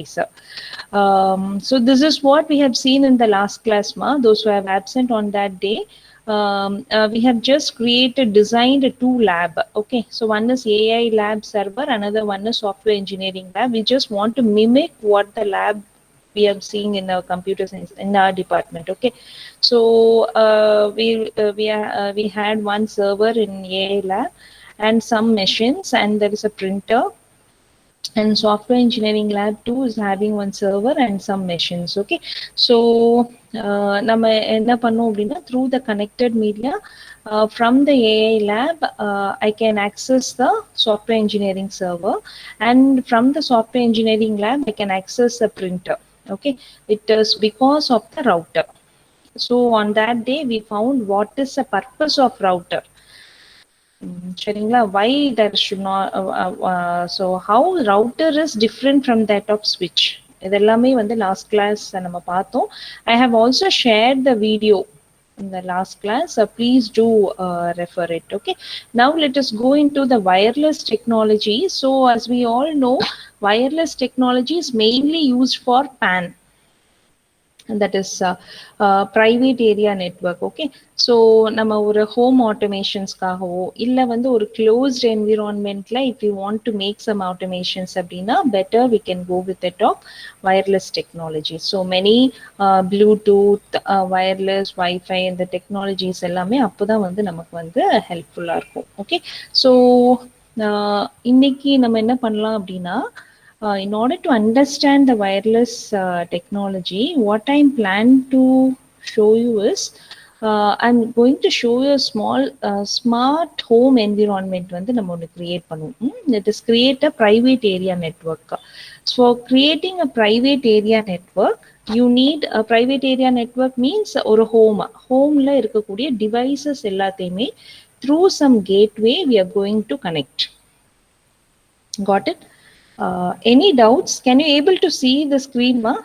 So this is what we have seen in the last class, ma. Those who have absent on that day, we have just designed two lab. Okay, so one is AI lab server, another one is software engineering lab. We just want to mimic what the lab we are seeing in our computer science in our department. Okay, so we had one server in AI lab and some machines, and there is a printer, and software engineering lab 2 is having one server and some machines. Okay, so நம்ம என்ன பண்ணோம் அப்படின்னா through the connected media, from the AI lab I can access the software engineering server, and from the software engineering lab I can access the printer. Okay, it is because of the router. So on that day we found what is the purpose of router. சரிங்களா, why there should not so how router is different from that of switch, இதெல்லாமே வந்து last class நம்ம பார்த்தோம். I have also shared the video in the last class, please do refer it. Okay, now let us go into the wireless technology. So as we all know, wireless technology is mainly used for PAN, and that is private area network. Okay, so நம்ம ஒரு home automations காகவோ இல்ல வந்து ஒரு closed environmentல if you want to make some automations அப்படின்னா better we can go with the top wireless technology. So many bluetooth, wireless, wifi இந்த technologies எல்லாமே அப்போதான் வந்து நமக்கு வந்து ஹெல்ப்ஃபுல்லா இருக்கும். Okay, so இன்னைக்கு நம்ம என்ன பண்ணலாம் அப்படின்னா, in order to understand the wireless technology, what I'm planning to show you is, I'm going to show you a small smart home environment வந்து நம்ம ஒன்று create பண்ணுவோம். That is create a private area network. So creating a private area network, you need a private area network means ஒரு homeல இருக்கக்கூடிய devices எல்லாத்தையுமே through some gateway we are going to connect. Got it? Any doubts? Can you able to see the screen, ma?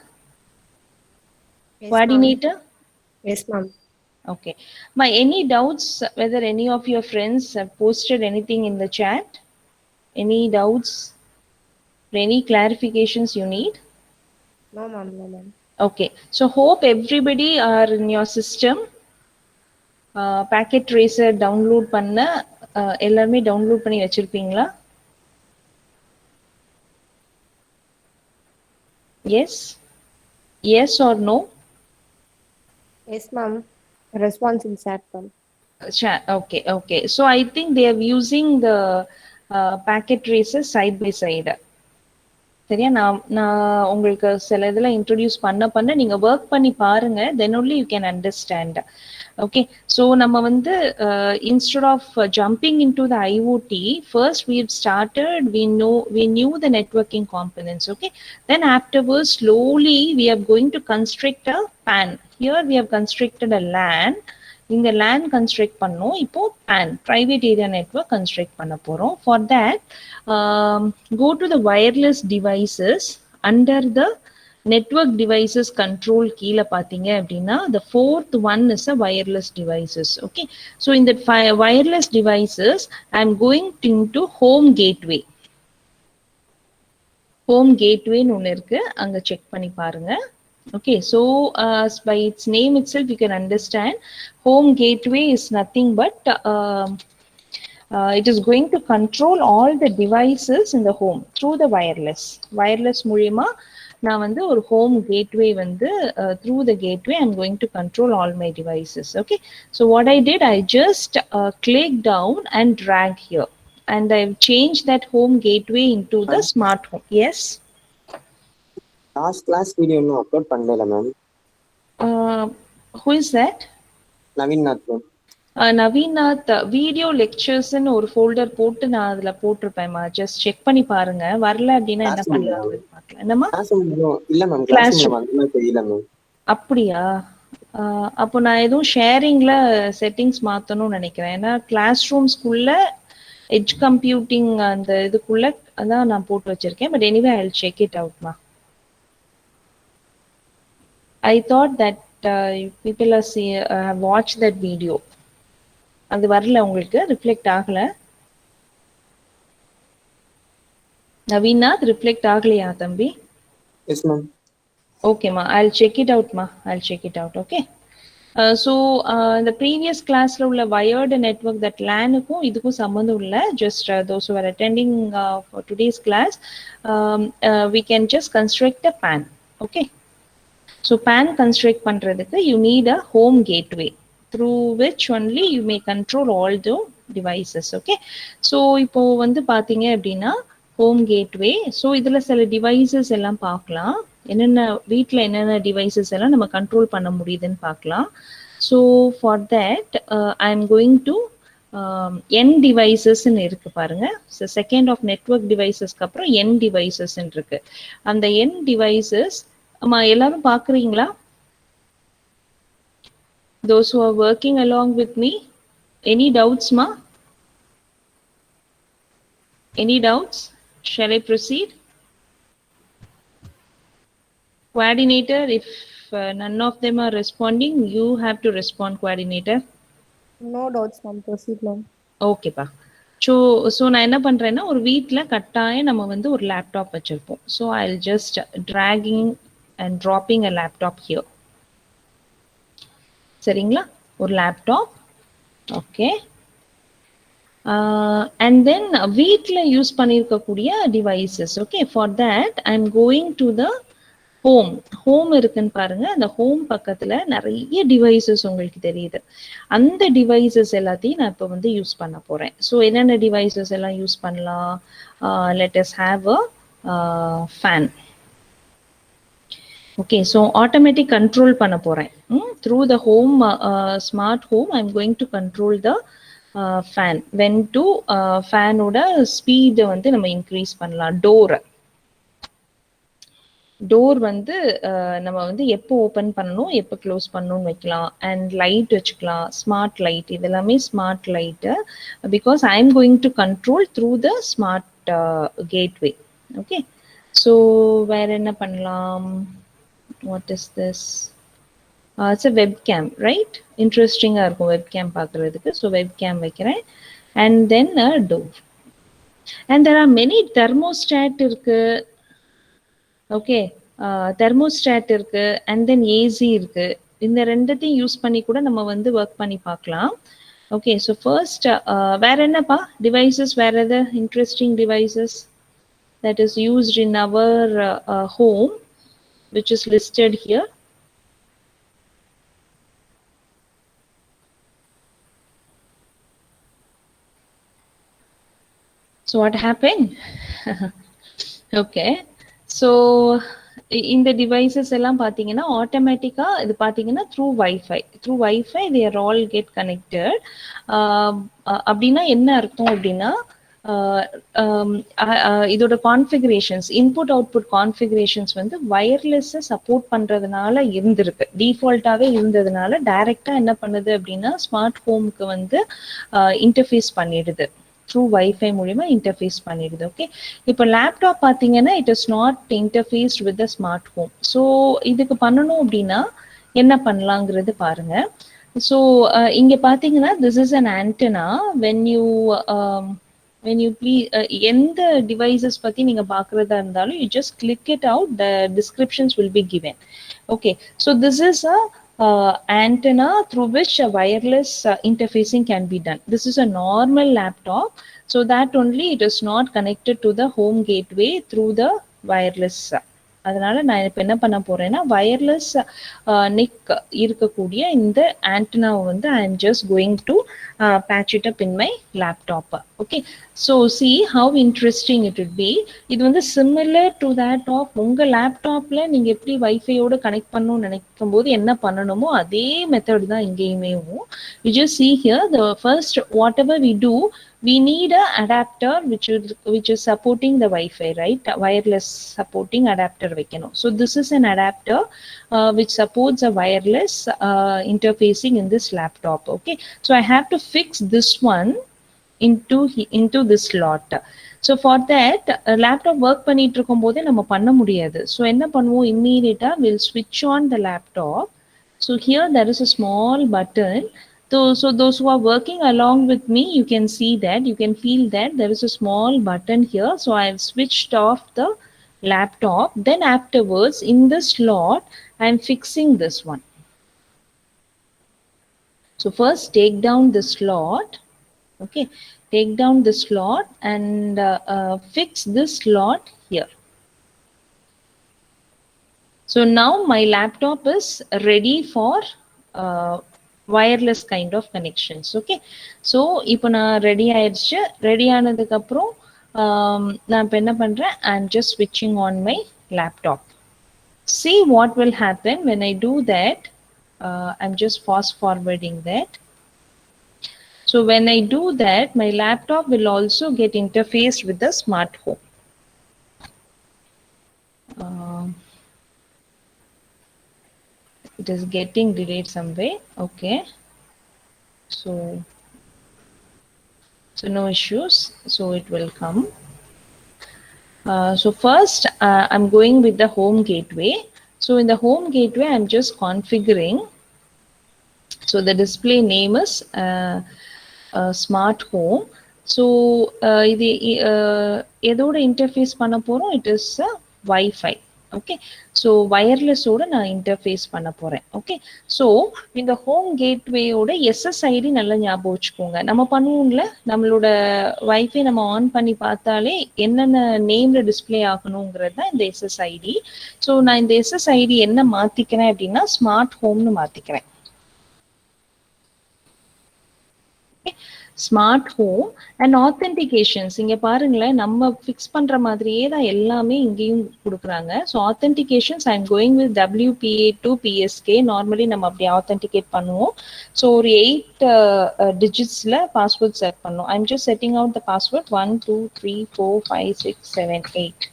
Yes, Coordinator? Yes, ma'am. Okay. Ma, any doubts whether any of your friends have posted anything in the chat? Any doubts? Any clarifications you need? No, ma'am. No, ma'am. Okay. So hope everybody are in your system. Packet tracer download பண்ண எல்லாருமே download பண்ணி வச்சிருப்பீங்களா? Yes? Yes or no? Yes, ma'am. Response in chat, ma'am. Okay, okay. So I think they are using the packet traces side by side. சரியா, நான் உங்களுக்கு சில இதெல்லாம் introduce பண்ண நீங்க ஒர்க் பண்ணி பாருங்க, then only you can understand. Okay, so நம்ம வந்து instead of jumping into the IoT, first we've started, we knew the networking components. Okay, then afterwards slowly we are going to construct a PAN. Here we have constructed a LAN. இந்த LAN construct பண்ணோம், இப்போ PAN private area network construct பண்ண போறோம். For that, go to the wireless devices. Under the network devices control கீழ பாத்தீங்க அப்படின்னா the fourth one is a wireless devices. Okay, so in the wireless devices I am going into home gateway. Home gateway ன்னு ஒன்று இருக்கு, அங்க check பண்ணி பாருங்க. Okay, so by its name itself you can understand home gateway is nothing but it is going to control all the devices in the home through the wireless மூலியமா நான் வந்து ஒரு home gateway வந்து through the gateway I'm going to control all my devices. Okay, so what I did, I just click down and drag here, and I've changed that home gateway into the smart home. Yes, last class video இன்னும் upload பண்ணல ma'am. who is that? Naveen Nath ma'am. நவீன்நாத் video லெக்சர்ஸ்ன்னு ஒரு folder போட்டு நான் அதுல போட்டிருப்பேன்மா, just check பண்ணி பாருங்க. வரல அப்படின்னா என்ன பண்ணலாம் பார்க்கலாம். என்னம்மா இல்ல மேம், கிளாஸ் ரூம் அந்த மாதிரி தெரியல மேம். அப்படியா? அப்போ நான் எதுவும் ஷேரிங்ல செட்டிங்ஸ் மாத்தணும்னு நினைக்கிறேன். ஏன்னா கிளாஸ் ரூம்ஸ்குள்ள எட்ஜ் கம்ப்யூட்டிங் அந்த இதுக்குள்ள அதான் நான் போட்டு வச்சிருக்கேன். But anyway I will check it அவுட்மா. I thought that people are have watched that video. அது வரல, உங்களுக்கு ரிஃப்ளெக்ட் ஆகல. நவீனாத் ரிஃப்ளெக்ட் ஆகலையா தம்பி? Yes, ma'am. Okay, ma. I'll check it out, ma. I'll check it out. Okay. The previous class உள்ள wired network that LAN-க்கும் இதுக்கும் சம்பந்தம் இல்ல. Just those who are attending for today's class, we can just construct a PAN. Okay. So PAN construct பண்றதுக்கு you need a home gateway through which only you may control all the devices. Okay. So இப்போ வந்து பாத்தீங்க அப்படின்னா home gateway. So இதுல சில devices எல்லாம் பார்க்கலாம். என்னென்ன வீட்டில் என்னென்ன டிவைசஸ் எல்லாம் நம்ம கண்ட்ரோல் பண்ண முடியுதுன்னு பார்க்கலாம். So for that I am going to என் டிவைசஸ்ன்னு இருக்கு பாருங்க. ஸோ செகண்ட் ஆஃப் நெட்வொர்க் டிவைசஸ்க்கு அப்புறம் என் டிவைசஸ்ன்னு இருக்கு. அந்த என் டிவைசஸ் அம்மா எல்லாரும் பார்க்குறீங்களா? Those who are working along with me, any doubts, ma? Any doubts? Shall I proceed? Coordinator, if none of them are responding, you have to respond, coordinator. No doubts, ma'am. Proceed, ma'am. Okay, pa. So நான் என்ன பண்ணுறேன்னா ஒரு வீட்டில் கட்டாயம் நம்ம வந்து ஒரு laptop வச்சுருப்போம். So I will just dragging and dropping a laptop here. சரிங்களா? ஒரு லேப்டாப். ஓகே. அண்ட் தென் வீட்டில் யூஸ் பண்ணியிருக்கக்கூடிய devices. Okay, for that I am going to the home இருக்குன்னு பாருங்க. அந்த ஹோம் பக்கத்துல நிறைய டிவைசஸ் உங்களுக்கு தெரியுது. அந்த டிவைசஸ் எல்லாத்தையும் நான் இப்போ வந்து யூஸ் பண்ண போறேன். ஸோ என்னென்ன டிவைசஸ் எல்லாம் யூஸ் பண்ணலாம்? Let us have a fan. Okay, so automatic control பண்ண போறேன். Through the home smart home I am going to control the fan. When to ஃபேனோட ஸ்பீடை வந்து நம்ம இன்க்ரீஸ் பண்ணலாம். டோர் வந்து நம்ம வந்து எப்போ ஓப்பன் பண்ணணும், எப்போ க்ளோஸ் பண்ணணும்னு வைக்கலாம். அண்ட் லைட் வச்சுக்கலாம், ஸ்மார்ட் லைட். இது எல்லாமே smart light. Because I am going to control through the smart gateway. Okay, so வேற என்ன பண்ணலாம்? What is this? It's a webcam, right? இன்ட்ரெஸ்டிங்காக இருக்கும் வெப்கேம் பார்க்குறதுக்கு. ஸோ வெப்கேம் வைக்கிறேன். And then a door. And there are many thermostat இருக்கு. Okay, thermostat இருக்கு. And then AC இருக்கு. இந்த ரெண்டத்தையும் யூஸ் பண்ணி கூட நம்ம வந்து ஒர்க் பண்ணி பார்க்கலாம். ஓகே, ஸோ ஃபர்ஸ்ட் வேற என்னப்பா டிவைசஸ்? வேற எது interesting devices that is used in our home which is listed here? So what happened? Okay, so இந்த டிவைசஸ் எல்லாம் பார்த்தீங்கன்னா ஆட்டோமேட்டிக்காக இது பார்த்தீங்கன்னா through wifi they are all get connected. அப்படின்னா என்ன அர்த்தம் அப்படின்னா இதோட கான்ஃபிகரேஷன்ஸ், இன்புட் அவுட்புட் கான்ஃபிகரேஷன்ஸ் வந்து வயர்லெஸ்ஸை சப்போர்ட் பண்ணுறதுனால இருந்திருக்கு. டிஃபால்ட்டாகவே இருந்ததுனால டைரெக்டாக என்ன பண்ணுது அப்படின்னா ஸ்மார்ட் ஹோமுக்கு வந்து இன்டர்ஃபேஸ் பண்ணிடுது. த்ரூ வைஃபை மூலியமா இன்டர்ஃபேஸ் பண்ணிடுது. ஓகே, இப்போ லேப்டாப் பார்த்தீங்கன்னா it is not interfaced with the smart home. So இதுக்கு பண்ணணும் அப்படின்னா என்ன பண்ணலாங்கிறது பாருங்க. ஸோ இங்கே பார்த்தீங்கன்னா this is an antenna. When you please எந்த டிவைசஸ் பற்றி நீங்கள் பார்க்குறதா இருந்தாலும் you just click it out, the descriptions will be given. Okay, so this is a antenna through which a wireless interfacing can be done. This is a normal laptop, so that only it is not connected to the home gateway through the wireless. அதனால நான் இப்போ என்ன பண்ண போறேன்னா wireless neck இருக்கக்கூடிய இந்த ஆண்டனாவை வந்து I am just going to patch it up in my laptop. Okay, so see how interesting it would be. இது வந்து சிமிலர் டு தேட் ஆஃப் உங்கள் லேப்டாப்பில் நீங்கள் எப்படி வைஃபையோடு கனெக்ட் பண்ணணும்னு நினைக்கும் போது என்ன பண்ணணுமோ அதே மெத்தட் தான் இங்கேயுமே. You just see here the first whatever we do, we need a adapter which is supporting the Wi-Fi, right? Wireless supporting adapter வைக்கணும். So this is an adapter which supports a wireless interfacing in this laptop. Okay, so I have to fix this one into this slot. So for that laptop work பண்ணிட்டு இருக்கும் போதே நம்ம பண்ண முடியாது. So என்ன பண்ணுவோம், immediately we'll switch on the laptop. So here there is a small button. So those who are working along with me, you can feel that there is a small button here. So I have switched off the laptop. Then afterwards, in this slot, I'm fixing this one. So first take down the slot. Okay, take down the slot and fix this slot here. So now my laptop is ready for wireless kind of connections. Okay, so இப்போ நான் ready ஆயிடுச்சு. Ready ஆனதுக்கு அப்புறம் நான் இப்போ என்ன பண்றேன், I'm just switching on my laptop. See what will happen when I do that. I'm just fast forwarding that. So when I do that, my laptop will also get interfaced with the smart home. It is getting delayed some way. Okay, so no issues, so it will come. So first I'm going with the home gateway. So in the home gateway, I'm just configuring. So the display name is smart home. So இது எதோட interface பண்ண போறோம், it is Wi-Fi. Okay, so wireless ஓட நான் interface பண்ண போறேன். Okay, so இந்த home கேட்வேயோட SSID நல்லா ஞாபகம் வச்சுக்கோங்க. நம்ம பண்ணுவோம்ல, நம்மளோட வைஃபை நம்ம ஆன் பண்ணி பார்த்தாலே என்னென்ன நேம்ல டிஸ்பிளே ஆகணுங்கிறது தான் இந்த SSID. ஸோ நான் இந்த SSID என்ன மாத்திக்கிறேன் அப்படின்னா ஸ்மார்ட் ஹோம்னு மாத்திக்கிறேன். ஸ்மார்ட் ஹோம் அண்ட் ஆத்தென்டிகேஷன்ஸ் இங்க பாருங்களேன், நம்ம ஃபிக்ஸ் பண்ற மாதிரியே தான் எல்லாமே இங்கேயும் கொடுக்குறாங்க. So authentications I am going with WPA to PSK. Normally நம்ம அப்படி ஆத்தென்டிகேட் பண்ணுவோம். ஸோ ஒரு 8 டிஜிட்ஸ்ல பாஸ்வேர்ட் செட் பண்ணும். ஐ am just setting out the password 1 2 3 4 5 6 7 8.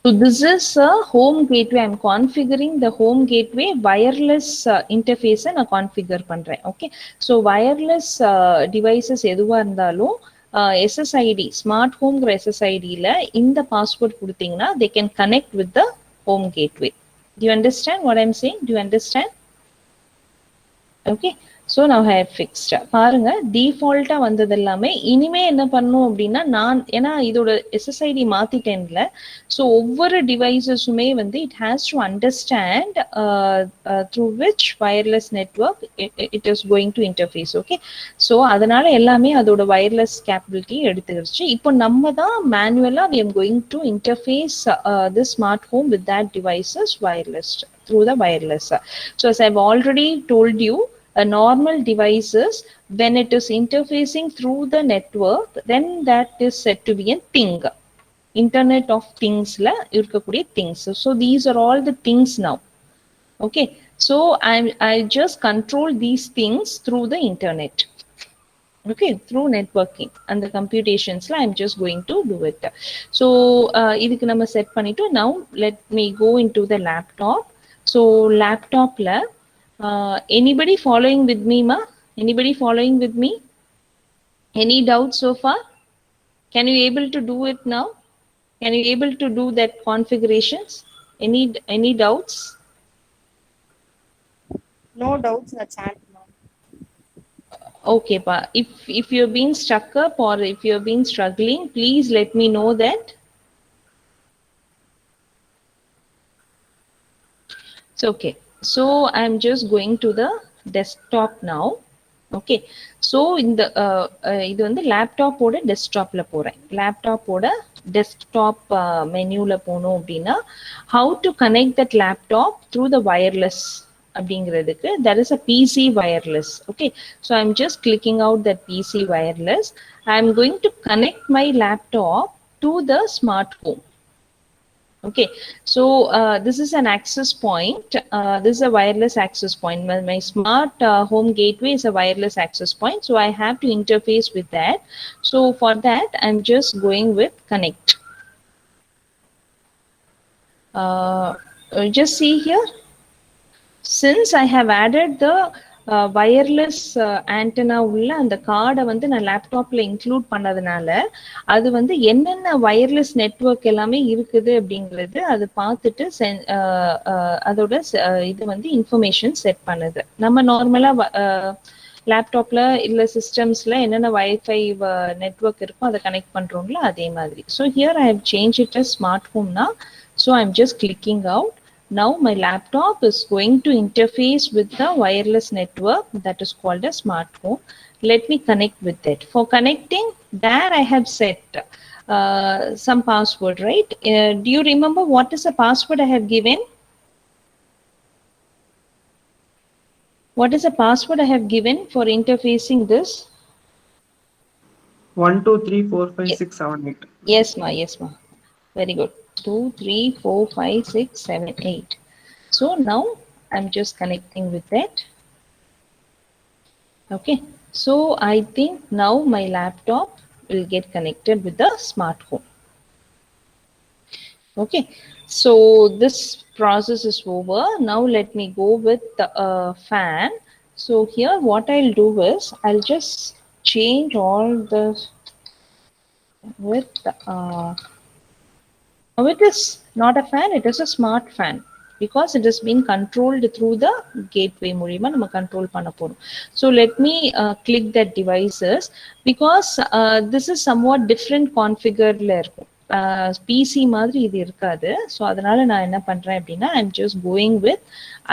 So this is a home gateway. I'm configuring the home gateway wireless interface நான் configure பண்றேன். Okay, so wireless devices எதுவா இருந்தாலும் SSID smart home SSID ல இந்த password கொடுத்தீங்கன்னா they can connect with the home gateway. Do you understand what I'm saying? Do you understand? Okay, so now I have fixed. பாருங்க, டிஃபால்ட்டா வந்தது எல்லாமே. இனிமே என்ன பண்ணும் அப்படின்னா, நான் ஏன்னா இதோட SSID மாத்திட்டேன்ல, ஸோ ஒவ்வொரு டிவைசஸுமே வந்து it has to understand through which wireless network it is going to interface. Okay, so அதனால எல்லாமே அதோட வயர்லெஸ் கேப்பபிலிட்டி எடுத்துக்கிடுச்சு. இப்போ நம்ம தான் மேனுவலா we are going to interface the smart home with that devices wireless through the wireless. So as I've already told you, a normal devices, when it is interfacing through the network, then that is said to be a thing. Internet of things la irukkudiya things. So these are all the things now. Okay, so I just control these things through the internet. Okay, through networking and the computations la I'm just going to do it. So idukku nama set pannittu. Now let me go into the laptop. So laptop la anybody following with me, ma? Anybody following with me? Any doubts so far? Can you able to do it now? Can you able to do that configurations? Any doubts? No doubts in the chat, ma'am. Okay, pa. If you're being stuck up or if you're being struggling, please let me know that. It's okay. So I'm just going to the desktop now. Okay, so இந்த இது வந்து லேப்டாப்போட டெஸ்க்டாப்ல போறேன். லேப்டாப்போட desktop மெனுல போனோம் அப்படின்னா how to connect that laptop through the wireless அப்படிங்கிறதுக்கு there is a PC wireless. Okay, so I'm just clicking out that PC wireless. I'm going to connect my laptop to the smart home. Okay, so this is an access point. This is a wireless access point. My smart home gateway is a wireless access point. So I have to interface with that. So for that, I'm just going with connect. Just see here. Since I have added the wireless antenna உள்ள அந்த கார்டை வந்து நான் லேப்டாப்ல include பண்ணதுனால அது வந்து என்னென்ன வயர்லெஸ் நெட்வொர்க் எல்லாமே இருக்குது அப்படிங்கிறது அது பார்த்துட்டு அதோட இது வந்து இன்ஃபர்மேஷன் செட் பண்ணுது. நம்ம நார்மலா லேப்டாப்ல இல்ல சிஸ்டம்ஸ்ல என்னென்ன வைஃபை நெட்வொர்க் இருக்கோ அதை கனெக்ட் பண்றோம்ல அதே மாதிரி. So here I have change it as smart ஹோம்னா. So I am just clicking out. Now my laptop is going to interface with the wireless network that is called a smart home. Let me connect with it. For connecting, there I have set some password, right? Do you remember what is the password I have given? What is the password I have given for interfacing this? 1 2 3 4 5 6 7 8. Yes, ma. Yes, ma. Very good. 2, 3, 4, 5, 6, 7, 8. So now I'm just connecting with that. Okay. So I think now my laptop will get connected with the smart home. Okay. So this process is over. Now let me go with the fan. So here what I'll do is I'll just change all the with it is not a fan, it is a smart fan because it is being controlled through the gateway மூலியமா நம்ம control பண்ண போறோம். So let me click that devices because this is somewhat different configuredல இருக்கும். PC மாதிரி இது இருக்காது. So அதனால நான் என்ன பண்றேன் அப்படின்னா I'm just going with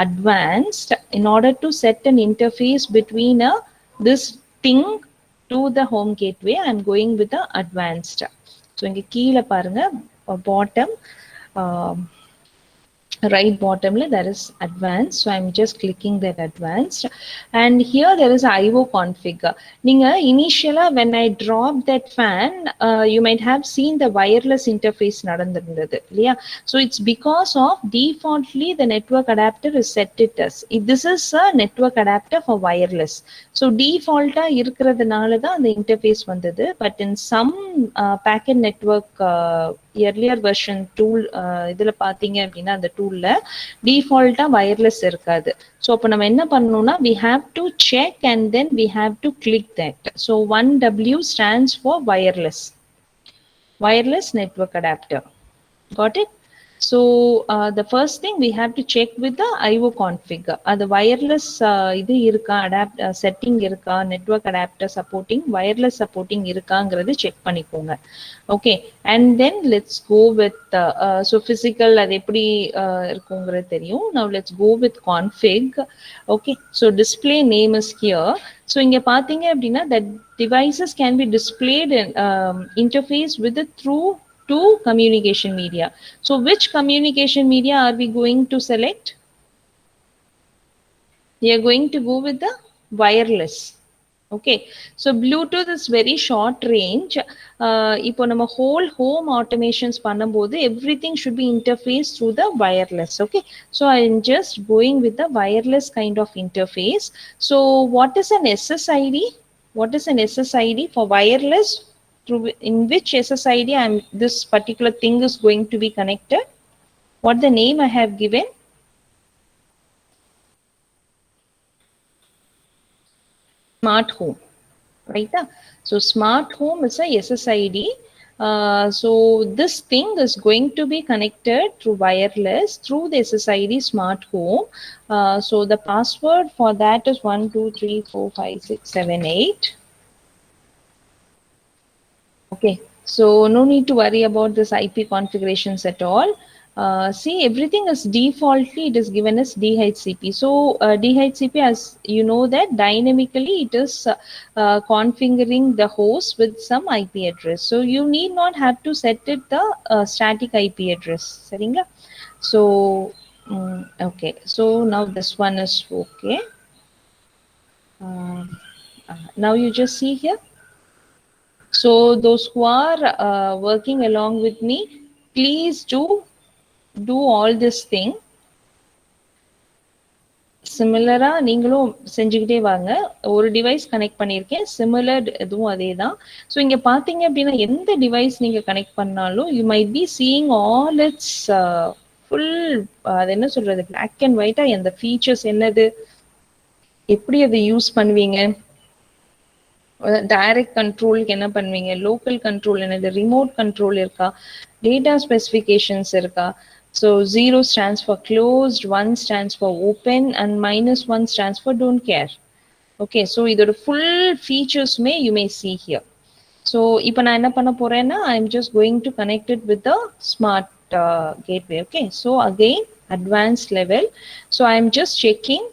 advanced in order to set an interface between this thing to the home gateway. I'm going with the advanced. So இங்க கீழே பாருங்க bottom right bottom there is advanced. So I'm just clicking that advanced and here there is IO config. Ninga initially when I drop that fan you might have seen the wireless interface nadandirundhathu illaya. So it's because of defaultly the network adapter is set it as this is a network adapter for wireless. So default ah irukradanaala da the interface vandhathu, but in some packet network earlier version tool இதுல பாத்தீங்க அப்படின்னா அந்த டூல்ல டிஃபால்ட்டா wireless இருக்காது. So அப்போ நம்ம என்ன பண்ணணும்னா we have to check and then we have to click that. So 1W stands for wireless network adapter. Got it? So the first thing we have to check with the IO config. The wireless இது இருக்கா setting இருக்கா network adapter supporting wireless supporting இருக்காங்கிறது check பண்ணிக்கோங்க. Okay, and then let's go with so physical அது எப்படி இருக்குங்கிறது தெரியும். Now let's go with config. Okay, so display name is here. So இங்க பாத்தீங்க அப்படின்னா that devices can be displayed in interface with it through two communication media. So which communication media are we going to select? We are going to go with the wireless. Okay, so Bluetooth is very short range. இப்போ நம்ம whole home automations பண்ணும்போது everything should be interfaced through the wireless. Okay, so I am just going with the wireless kind of interface. So what is an SSID? What is an SSID for wireless? Through in which SSID this particular thing is going to be connected? What the name I have given? Smart home, right? So smart home is a SSID. So this thing is going to be connected through wireless through the SSID smart home. So the password for that is 1 2 3 4 5 6 7 8. Okay, so no need to worry about this IP configurations at all. See, everything is defaultly it is given as DHCP. So DHCP, as you know that dynamically it is configuring the host with some IP address. So you need not have to set it the static IP address. Seringa? So okay, so now this one is okay. Now you just see here. So those who are working along with me, please do all this thing. சிமிலரா நீங்களும் செஞ்சுக்கிட்டே வாங்க. ஒரு device connect பண்ணியிருக்கேன், similar இதுவும் அதே தான். So இங்கே பார்த்தீங்க அப்படின்னா எந்த டிவைஸ் நீங்கள் கனெக்ட் பண்ணாலும் you might be seeing all it's full அது என்ன சொல்றது பிளாக் அண்ட் ஒயிட்டா எந்த ஃபீச்சர்ஸ் என்னது எப்படி அதை யூஸ் பண்ணுவீங்க, டைரக்ட் கண்ட்ரோலுக்கு என்ன பண்ணுவீங்க, லோக்கல் கண்ட்ரோல் என்னது, ரிமோட் கண்ட்ரோல் இருக்கா, டேட்டா ஸ்பெசிஃபிகேஷன்ஸ் இருக்கா. So 0 stands for closed, 1 stands for open and -1 stands for don't care. Okay, so இதோட full features you may see here. So இப்போ நான் என்ன பண்ண போறேன்னா I'm just going to connect it with the smart gateway. Okay, so again advanced level. So I'm just checking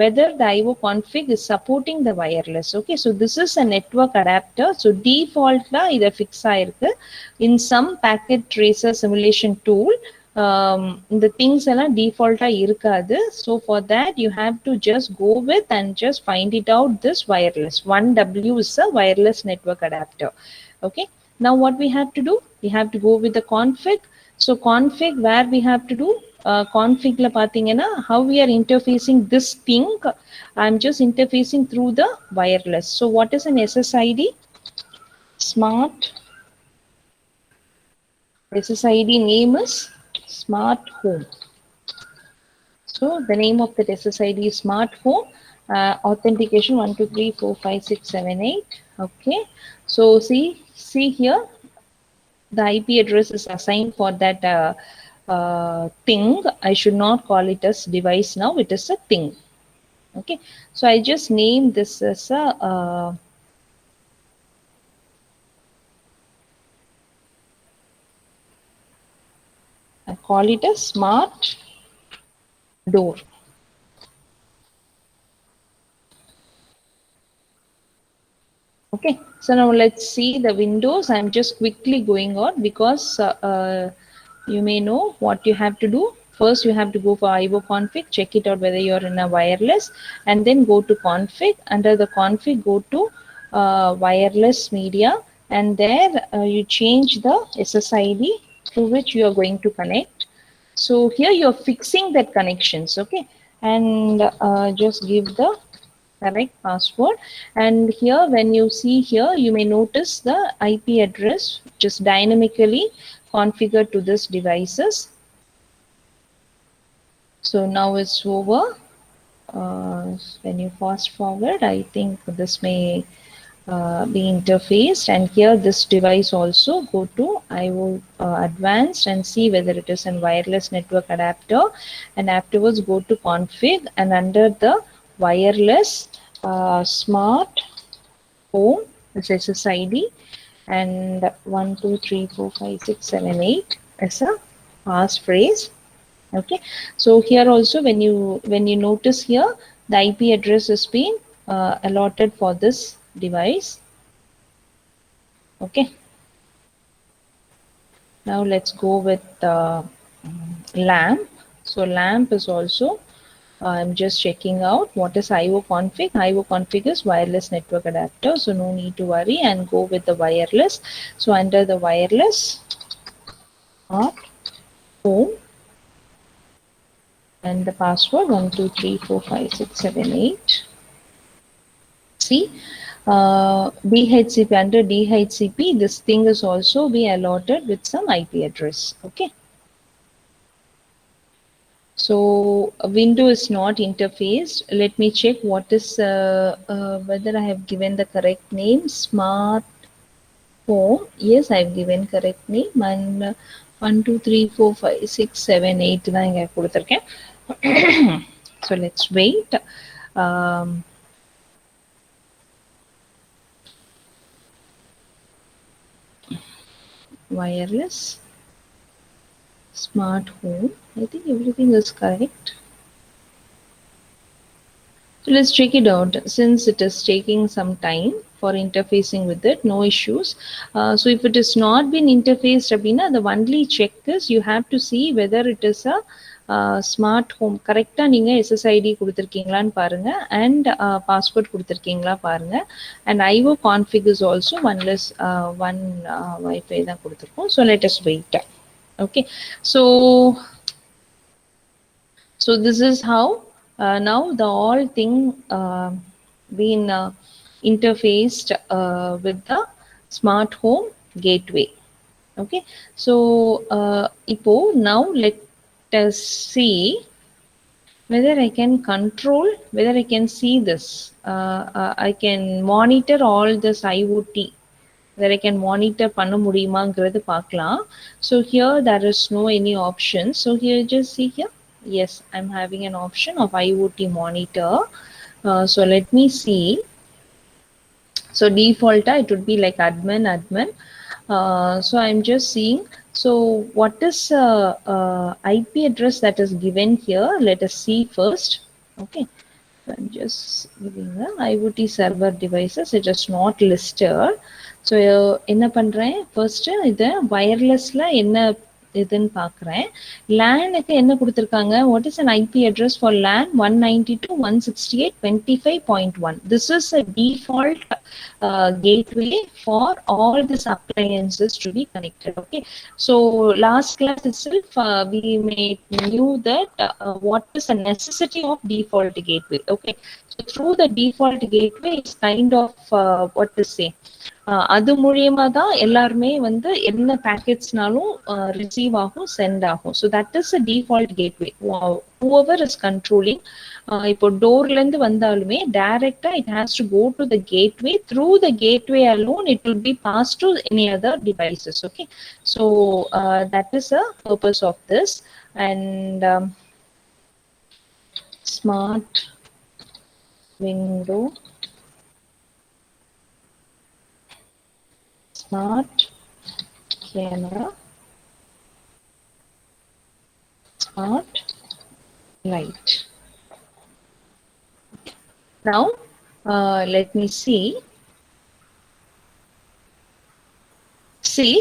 whether the IO config is supporting the wireless. Okay, so this is a network adapter. So default la இத fix ஆயிருக்கு. In some packet tracer simulation tool, the things எல்லாம் default இருக்காது. So for that you have to just go with and just find it out this wireless. 1W is a wireless network adapter. Okay, now what we have to do, we have to go with the config. So config, where we have to do config la pathina how we are interfacing this thing. I'm just interfacing through the wireless. So what is an SSID? Smart SSID name is smart home. So the name of the SSID is smart home. Authentication 1 2 3 4 5 6 7 8. Okay, so see here the IP address is assigned for that thing. I should not call it as device now, it is a thing. Okay, so I just name this as a I call it a smart door. Okay, so now let's see the windows. I'm just quickly going on because you may know what you have to do. First you have to go for IO config, check it out whether you're in a wireless, and then go to config. Under the config, go to wireless media, and there you change the SSID through which you are going to connect. So here you're fixing that connections. Okay, and just give the correct password. And here when you see here, you may notice the IP address just dynamically configured to this devices. So now it's over. When you fast forward, I think this may be interfaced, and here this device also go to IO advanced and see whether it is a wireless network adapter, and afterwards go to config, and under the wireless smart home is SSID, and 1 2 3 4 5 6 7 8 is a passphrase. Okay, so here also when you notice here the IP address has been allotted for this device. Okay, now let's go with lamp. So lamp is also I'm just checking out what is IO config. IO config is wireless network adapter, so no need to worry, and go with the wireless. So under the wireless smart home, and the password 1 2 3 4 5 6 7 8. See, DHCP, under DHCP this thing is also be allotted with some IP address. Okay, so a window is not interfaced. Let me check what is whether I have given the correct name. Smart home, yes, I have given correct name, and 1 2 3 4 5 6 7 8 தான் இங்க கொடுத்திருக்கேன். So let's wait. Wireless smart home, I think everything is correct. So let's check it out. Since it is taking some time for interfacing with it, no issues. So if it has not been interfaced, Abhina, the only check is you have to see whether it is a smart home. Correcta நீங்க SSID கொடுத்திருக்கீங்களான்னு பாருங்க, and password கொடுத்திருக்கீங்களா பாருங்க, and IO config is also one Wi-Fi தான் கொடுத்திருக்கோம். So let us wait. Okay, so this is how now the all thing been interfaced with the smart home gateway. Okay, so ipo now let us see whether I can control, whether I can see this. I can monitor all this IoT, whether I can monitor பண்ண முடியுமாங்கிறது பார்க்கலாம். So here there is no any option. So here just see here, yes, I'm having an option of IoT monitor. So let me see. So default it would be like admin. So I'm just seeing. So what is IP address that is given here? Let us see first. Okay. So I'm just giving the IoT server devices. It is not listed. So என்ன பண்றேன் first இது wirelessல என்ன இதுன்னு பார்க்குறேன். LANக்கு என்ன கொடுத்திருக்காங்க? What is an IP address for LAN? 192.168.25.1. This is a default gateway for all these appliances to be connected. Okay. So last class itself we knew that what is the necessity of default gateway. Okay. So through the default gateway it's kind of what to say. அது மூலியமா தான் எல்லாருமே வந்து என்ன பேக்கெட்ஸ்னாலும் receive ஆகும் sent ஆகும். So that is a default gateway. Whoever is controlling இப்போ டோர்ல இருந்து வந்தாலுமே டைரக்டா it has to go to the gateway. Through the gateway alone it will be pass to any other devices. Okay. So that is a purpose of this. And smart window, smart camera, smart light. Now let me see. See,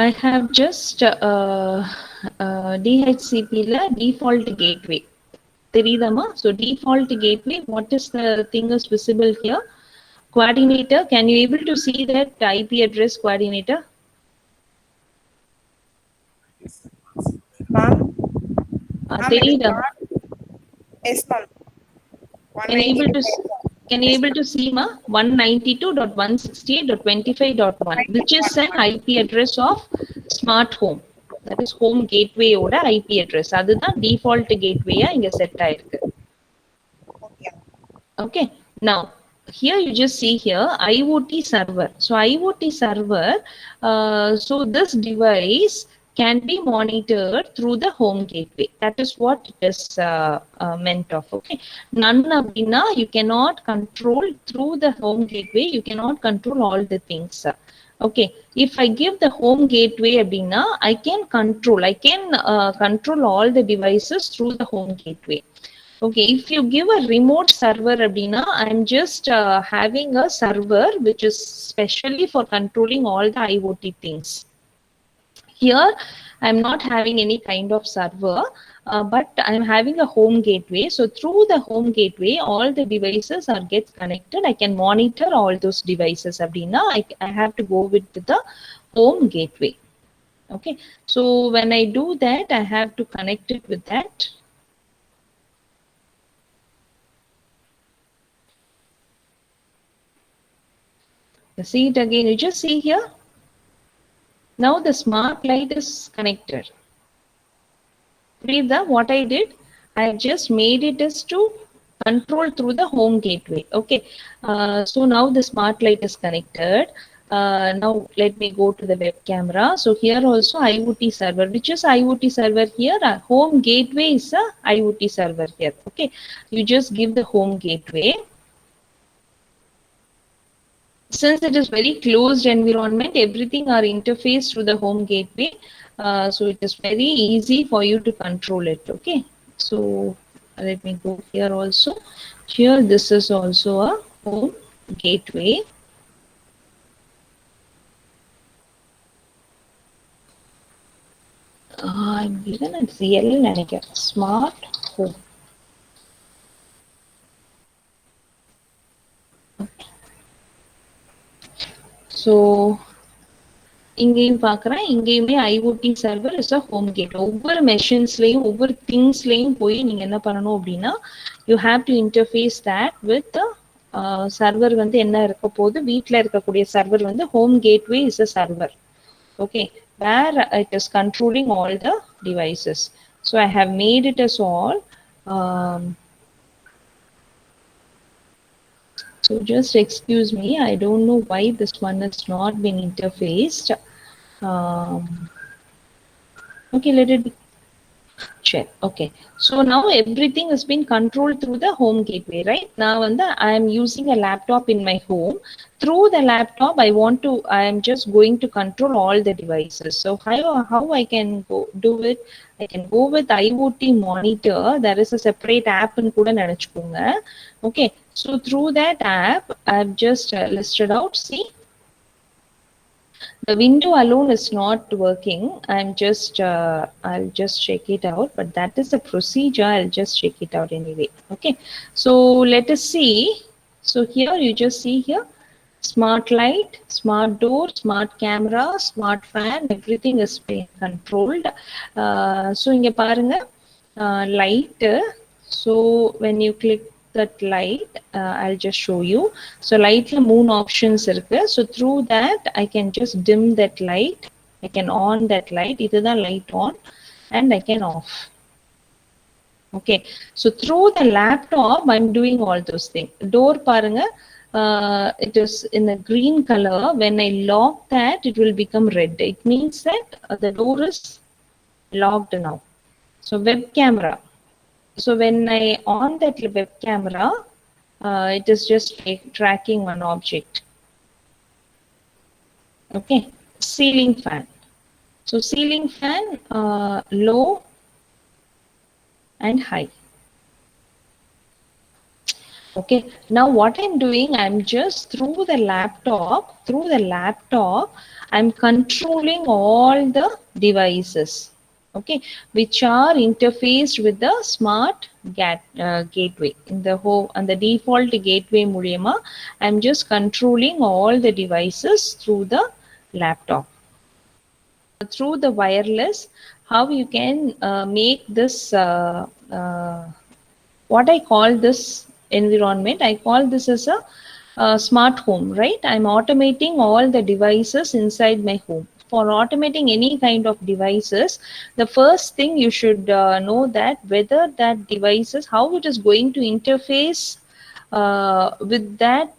I have just DHCP la default gateway. Teridama. So default gateway, what is the thing is visible here? Coordinator, can you able to see that IP address coordinator? Ma'am. Terida. Yes, ma'am. Can you able to see ma 192.168.25.1, which is an IP address of smart home. That is home gateway oda IP address. Adha default gateway inga set aayirukku. Okay. Now here you just see here IoT server. So IoT server, so this device can be monitored through the home gateway. That is what it is meant of. Okay. None abdina you cannot control through the home gateway. You cannot control all the things. Okay. If I give the home gateway abdina, I can control all the devices through the home gateway. Okay, if you give a remote server abdina, I'm just having a server which is specially for controlling all the IoT things. Here I'm not having any kind of server, but I'm having a home gateway. So through the home gateway all the devices are get connected. I can monitor all those devices abdina. I have to go with the home gateway. Okay, so when I do that I have to connect it with that. See it again. You just see here. Now the smart light is connected. Read that what I did. I just made it as to control through the home gateway. Okay. So now the smart light is connected. Now let me go to the web camera. So here also IoT server. Which is IoT server here? Home gateway is a IoT server here. Okay. You just give the home gateway. Since it is very closed environment, everything are interfaced through the home gateway. So it is very easy for you to control it. Okay. So let me go here also. Here this is also a home gateway. I'm given a real like a smart home. So இங்கேயும் பார்க்குறேன், இங்கேயுமே IoT server is a home gate. ஒவ்வொரு மெஷின்ஸ்லையும் ஒவ்வொரு திங்ஸ்லையும் போய் நீங்கள் என்ன பண்ணணும் அப்படின்னா you have to interface that with server வந்து என்ன இருக்க போது வீட்டில் இருக்கக்கூடிய சர்வர் வந்து home gateway is a server. Okay, where it is controlling all the devices. So I have made it as all. So just excuse me, I don't know why this one has not been interfaced. Okay, let it be. Check. Okay. So now everything has been controlled through the home gateway, right? Now I am using a laptop in my home. Through the laptop, I am just going to control all the devices. So how I can go do it? I can go with IoT monitor. There is a separate app in kuda nenachkonga. Okay. So through that app, I've just listed out. See, the window alone is not working. I'll just check it out, but that is the procedure. I'll just check it out anyway. Okay, so let us see. So here you just see here, smart light, smart door, smart camera, smart fan, everything is being controlled. So inga parunga, light. So when you click that light, I'll just show you. So light la moon options irukku. So through that I can just dim that light. I can on that light. Idhu light on, and I can off. Okay. So through the laptop I'm doing all those things. Door parunga, it is in a green color. When I lock that, it will become red. It means that the door is locked now. So web camera. So when I on that web camera, it is just tracking one object. Okay, ceiling fan. So ceiling fan, low and high. Okay, now what I'm doing, I'm just through the laptop, I'm controlling all the devices, okay, which are interfaced with the smart gateway. In the home and the default gateway muliyama, I'm just controlling all the devices through the laptop. Through the wireless, how you can make this what I call this environment, I call this as a smart home, right? I'm automating all the devices inside my home. For automating any kind of devices, the first thing you should know that whether that devices, how it is going to interface with that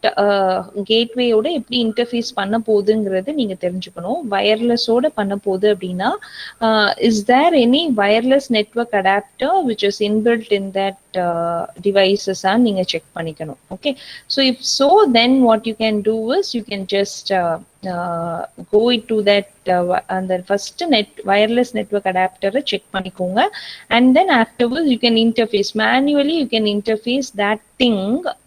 gateway ஓட எப்படி interface பண்ண போகுதுங்கிறது நீங்க தெரிஞ்சுக்கணும். வயர்லெஸோட பண்ண போகுது அப்படின்னா, is there any wireless network adapter which is inbuilt in that devices நீங்க check பண்ணிக்கணும். Okay, so if so then what you can do is you can just go to that அந்த first wireless network adapter check பண்ணிக்கோங்க, and then afterwards you can interface manually. You can interface that thing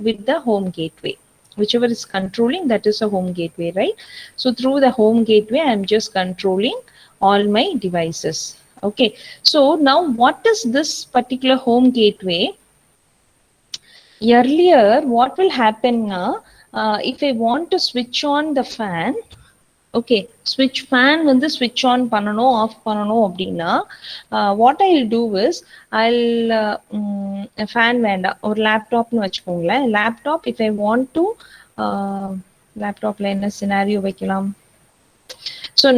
with the home gateway, whichever is controlling, that is a home gateway, right? So through the home gateway I'm just controlling all my devices. Okay, so now what is this particular home gateway? Earlier what will happen now, if I want to switch on the fan, okay, switch fan வந்து switch on பண்ணனும் off பண்ணனும் அப்படின்னா, what I'll do is I'll fan வேண்டாம், ஒரு லேப்டாப்னு வச்சுக்கோங்களேன். Laptop if I want to லேப்டாப்ல என்ன scenario வைக்கலாம். ஸோ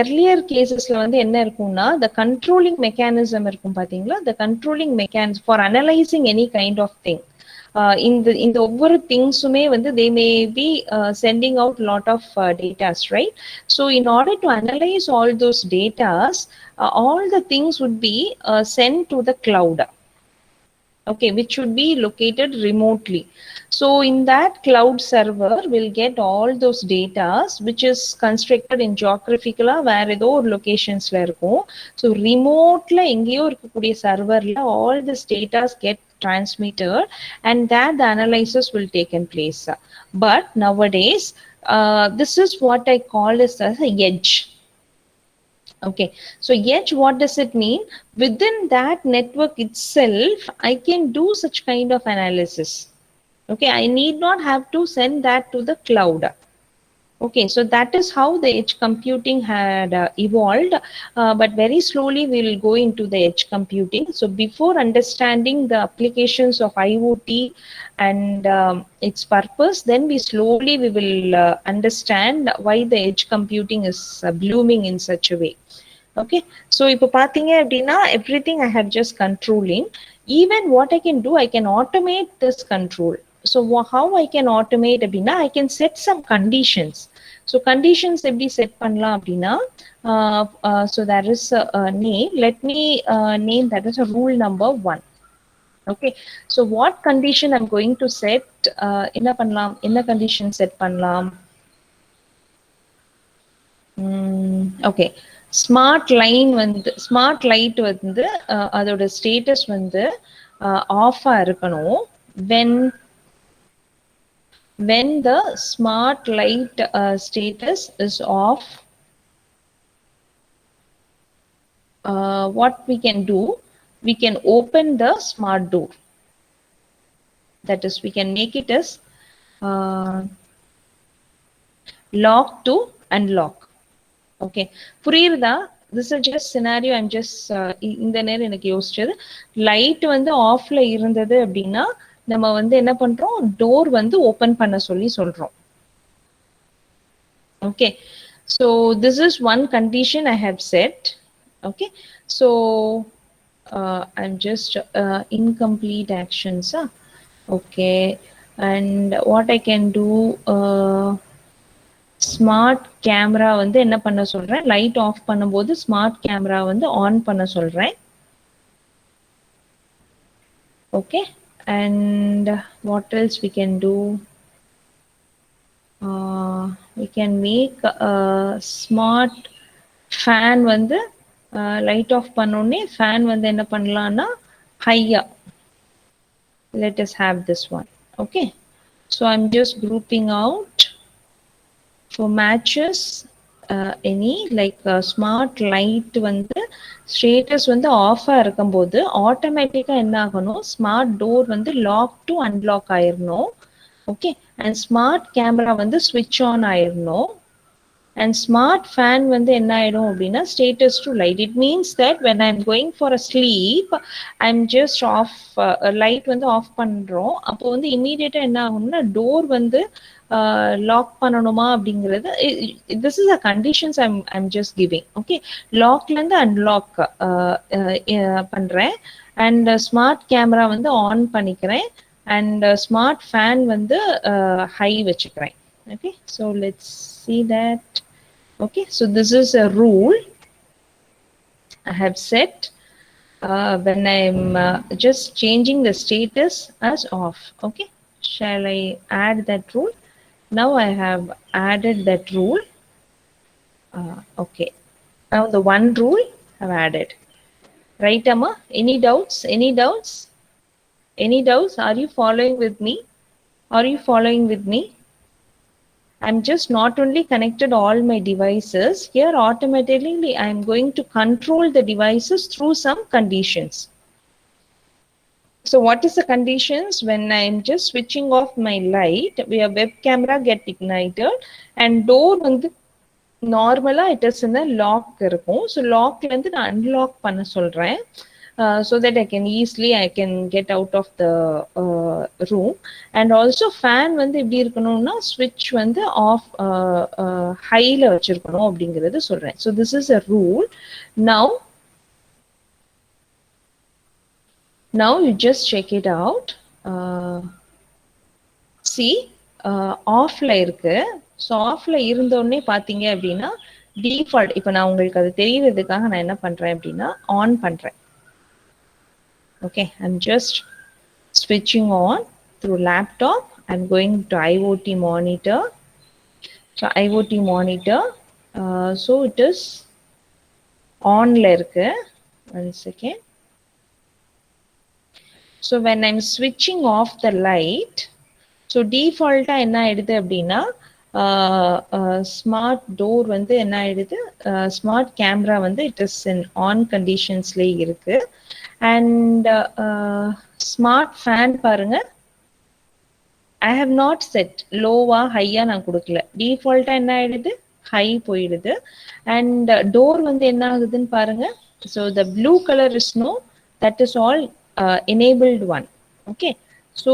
எர்லியர் கேசஸ்ல வந்து என்ன இருக்கும்னா, த கண்ட்ரோலிங் மெக்கானிசம் இருக்கும் பாத்தீங்களா, the controlling mechanism for analysing any kind of thing. இந்த ஒவ்வொரு திங்ஸுமே வந்து they may be sending out lot of datas, right? So in order to analyze all those datas, all the things would be sent to the cloud, okay, which should be located remotely. So in that cloud server will get all those datas which is constructed in geographical வேற ஏதோ ஒரு லொகேஷன்ஸ்ல இருக்கும். So remotely எங்கேயோ இருக்கக்கூடிய சர்வர்ல all this datas get transmitted, and that the analysis will take in place. But nowadays this is what I call as a edge. Okay, so edge, what does it mean? Within that network itself I can do such kind of analysis. Okay, I need not have to send that to the cloud. Okay, so that is how the edge computing had evolved, but very slowly we will go into the edge computing. So before understanding the applications of IoT and its purpose, then we will understand why the edge computing is blooming in such a way. Okay, so இப்போ பாத்தீங்க அப்படின்னா, everything I have just controlling. Even what I can do, I can automate this control. So how I can automate அப்படின்னா, I can set some conditions. So conditions எப்படி set பண்ணலாம் அப்படின்னா so there is a name. Let me name that is a rule number 1. Okay, so what condition I'm going to set? என்ன பண்ணலாம், என்ன condition set பண்ணலாம்? Okay, smart line வந்து smart light வந்து அதோட ஸ்டேட்டஸ் வந்து ஆஃபா இருக்கணும். when the smart light status is off, what we can do, we can open the smart door. That is, we can make it as lock to unlock. Okay, புரியுதா? This is just scenario. I'm just இந்த நேரம் எனக்கு யோசிச்சது, light வந்து ஆஃப்ல இருந்தது அப்படின்னா நம்ம வந்து என்ன பண்றோம், டோர் வந்து ஓபன் பண்ண சொல்லி சொல்றோம். Okay, so this is one condition I have set. Okay, so I'm just incomplete actions. Okay, and what I can do, smart camera வந்து என்ன பண்ண சொல்றேன், லைட் ஆஃப் பண்ணும்போது ஸ்மார்ட் கேமரா வந்து ஆன் பண்ண சொல்றேன். Okay, and what else we can do, we can make a smart fan வந்து light off பண்ணோடனே ஃபேன் வந்து என்ன பண்ணலாம்னா ஹையா. Let us have this one. Okay, so I'm just grouping out for matches any like smart light வந்து status வந்து ஆஃபா இருக்கும்போது ஆட்டோமேட்டிக்கா என்ன ஆகணும், ஸ்மார்ட் டோர் வந்து லாக் டு அன்லாக் ஆயிரணும். ஓகே, அண்ட் ஸ்மார்ட் கேமரா வந்து ஸ்விட்ச் ஆன் ஆயிரணும். அண்ட் ஸ்மார்ட் ஃபேன் வந்து என்ன ஆயிடும் அப்படின்னா status to light. It means that when I am going for a sleep, I am just off, light வந்து ஆஃப் பண்றோம், அப்போ வந்து இம்மீடியட்டா என்ன ஆகணும்னா டோர் வந்து லாக் பண்ணணுமா அப்படிங்கிறது, this is a conditions I'm just giving. Okay, லாக்ல இருந்து அன்லாக் பண்றேன், அண்ட் ஸ்மார்ட் கேமரா வந்து ஆன் பண்ணிக்கிறேன், அண்ட் ஸ்மார்ட் ஃபேன் வந்து ஹை வச்சுக்கிறேன். Okay, so let's see that. Okay, so this is a rule I have set when I'm just changing the status as off. Okay, shall I add that rule? Now I have added that rule. Okay, now the one rule I've added. Right, Amma? Any doubts? Any doubts? Any doubts? Are you following with me? Are you following with me? I'm just not only connected all my devices, here automatically I'm going to control the devices through some conditions. So what is the conditions? When I'm just switching off my light, your web camera get ignited and door வந்து நார்மலா it is in a lock இருக்கும். So lockல இருந்து நான் unlock பண்ண சொல்றேன். So that I can get out of the room. And also fan வந்து எப்படி இருக்கணும்னா switch வந்து off highல வச்சிருக்கணும் அப்படிங்கிறது சொல்றேன். So this is a rule. Now you just check it out. See, offல இருக்கு. ஸோ ஆஃப்ல இருந்தோடனே பார்த்தீங்க அப்படின்னா டிஃபால்ட், இப்போ நான் உங்களுக்கு அது தெரியறதுக்காக நான் என்ன பண்றேன் அப்படின்னா ஆன் பண்றேன். Okay, I'm just switching on through laptop. I'm going to IoT monitor. So IoT monitor, so it is on-ல இருக்கு. One second. So when I'm switching off the light, so default என்ன ஆயிடுது அப்படின்னா ஸ்மார்ட் டோர் வந்து என்ன ஆயிடுது, smart camera வந்து it is in on கண்டிஷன்ஸ்லேயே இருக்கு. And smart fan பாருங்க, ஐ ஹவ் நாட் செட் லோவா ஹையா நான் கொடுக்கல, டிஃபால்ட்டா என்ன ஆயிடுது ஹை போயிடுது. அண்ட் டோர் வந்து என்ன ஆகுதுன்னு பாருங்க. So the blue colour is no, that is all enabled one. Okay, so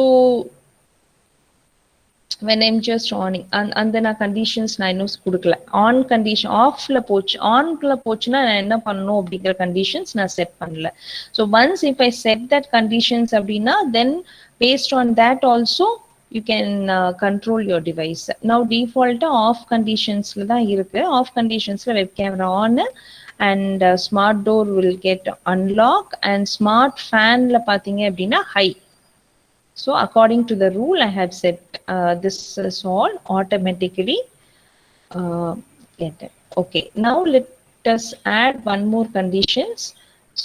when I'm just on and then conditions நான் இன்னும் கொடுக்கல. ஆன் கண்டிஷன் ஆஃப்ல போச்சு, ஆன்ல போச்சுன்னா நான் என்ன பண்ணணும் அப்படிங்கிற கண்டிஷன்ஸ் நான் செட் பண்ணல. So once if I set that conditions அப்படின்னா then based on that also you can control your device. Now default off conditions la da irukku. Off conditions la web camera on and smart door will get unlock and smart fan la pathinga appadina high. So according to the rule I have set this is all automatically get it. Okay, now let us add one more conditions.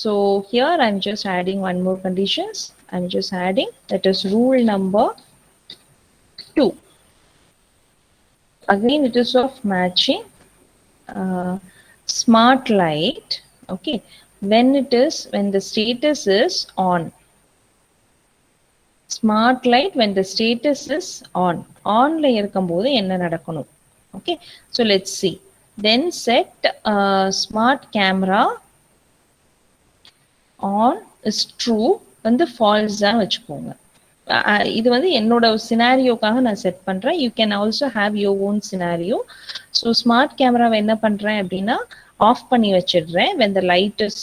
So here I'm just adding one more conditions. I'm just adding, that is rule number 2. Again it is of matching smart light. Okay, when the status is on. Smart light when the status is on. On la irukumbodhu enna nadakkanum. Okay, so let's see. Then set smart camera on is true வந்து false தான் வச்சுக்கோங்க. இது வந்து என்னோட சினாரியோக்காக நான் set பண்றேன். You can also have your own scenario. So smart கேமராவை என்ன பண்றேன் அப்படின்னா ஆஃப் பண்ணி வச்சிடுறேன். when the light is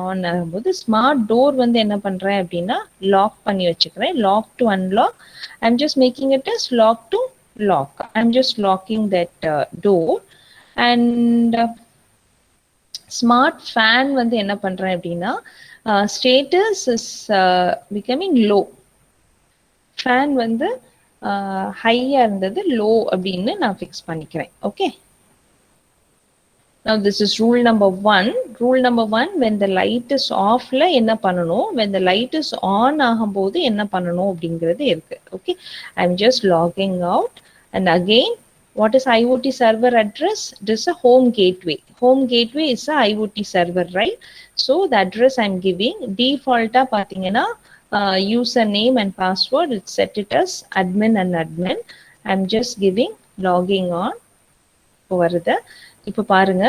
on ஆகும்போது ஸ்மார்ட் டோர் வந்து என்ன பண்றேன் அப்படின்னா லாக் பண்ணி வச்சுக்கிறேன். Lock to unlock. I'm just making it as lock to lock. I'm just locking that door. And smart fan வந்து என்ன பண்றேன் அப்படின்னா status is becoming low. fan வந்து ஹையா இருந்தது low அப்படின்னு நான் ஃபிக்ஸ் பண்ணிக்கிறேன். Okay, now this is rule number 1. Rule number 1, when the light is off ல என்ன பண்ணணும், when the light is on ஆகும்போது என்ன பண்ணணும் அப்படிங்கிறது இருக்கு. Okay, I'm just logging out. And again, what is IoT server address? This is a home gateway. Home gateway is a IoT server, right? So the address I'm giving default pathina username and password. It's set it as admin and admin. I'm just giving logging on over there. இப்போ பாருங்க,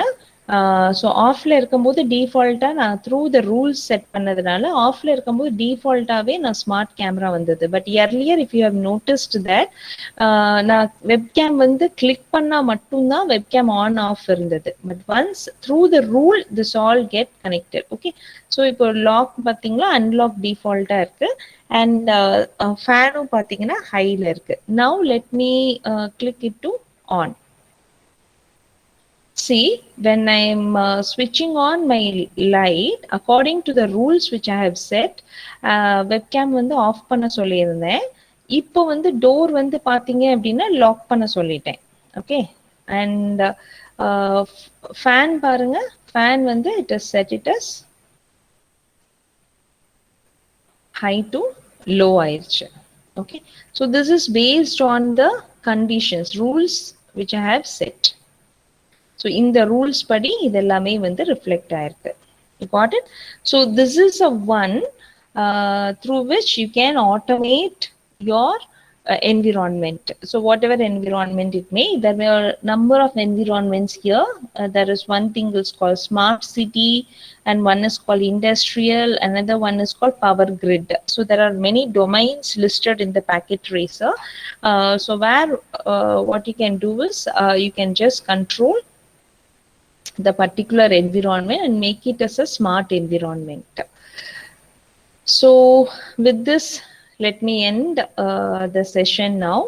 so ஆஃப்ல இருக்கும்போது டிஃபால்ட்டா நான் through the rules set பண்ணதுனால ஆஃப்ல இருக்கும்போது டிஃபால்ட்டாவே நான் ஸ்மார்ட் கேமரா வந்தது. But earlier if you have noticed that நான் வெப்கேம் வந்து கிளிக் பண்ணா மட்டும்தான் வெப்கேம் ஆன் ஆஃப் இருந்தது. But once through the rule this all get connected. Okay, so இப்போ லாக் பார்த்தீங்களா அன்லாக் டிஃபால்ட்டா இருக்கு. அண்ட் ஃபேனும் பார்த்தீங்கன்னா ஹைல இருக்கு. Now let me click it to on. See, when I am switching on my light, according to the rules which I have set, webcam வந்து ஆஃப் பண்ண சொல்லியிருந்தேன். இப்போ வந்து டோர் வந்து பார்த்தீங்க அப்படின்னா லாக் பண்ண சொல்லிட்டேன். ஓகே, அண்ட் ஃபேன் பாருங்க, ஃபேன் வந்து it is set it as high to low ஆயிடுச்சு. Okay, so this is based on the conditions, rules which I have set. So in the rules padi idellame வந்து reflect ஆயிருக்கு. You got it? So this is a one through which you can automate your environment. So whatever environment it may, there are number of environments here. There is one thing is called smart city, and one is called industrial, another one is called power grid. So there are many domains listed in the packet tracer. So where what you can do is you can just control the particular environment and make it as a smart environment. So with this, let me end the session now.